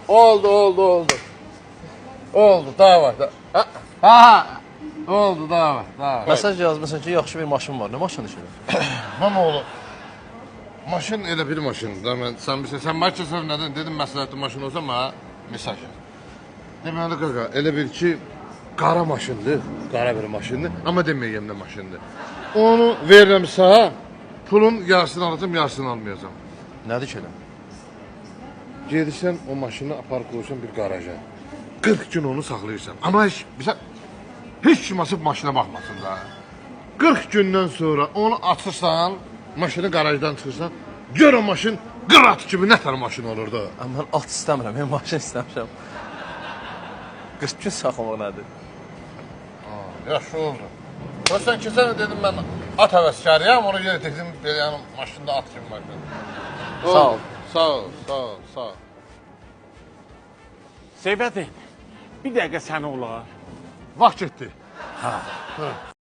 Oldu. Oldu, daha var. Ha. Oldu, daha var. Mesaj yazmışsın ki, yaxşı bir maşın var. Nə maşını işin? Mamoğlu, maşın elə bir maşındır. Sən bilirsən, sən markasın nədən? Dedim məsləhətli maşın olsa mənə mesaj yaz. Deməli qaqa, elə bir ki, qara maşındır, qara bir maşındır, amma deməyəm nə maşındır. Onu verirəm sənə, pulun yarısını alacam, yarısını almayacam. Nədir ki elə? Gedirsən o maşını aparıb qoyursan bir qaraja. 40 gün onu saxlayırsan. Amma heç kim açıb maşına baxmasın da. 40 gündən sonra onu açırsan, maşını qarajdan çıxırsan, gör o maşın qırat kimi nətər maşın olurdu. Amma mən at istəmirəm, mən maşın istəmişəm. 40 gün saxlamaq nədir? Yaxşı oldu. Sən keçən dedim mən at həvəskarıyam, ona görə dedim yəni maşında at kimi maşın. Sağ ol. Seybəti, bir dəqiqə səni olar. Vaxt getdi. Ha.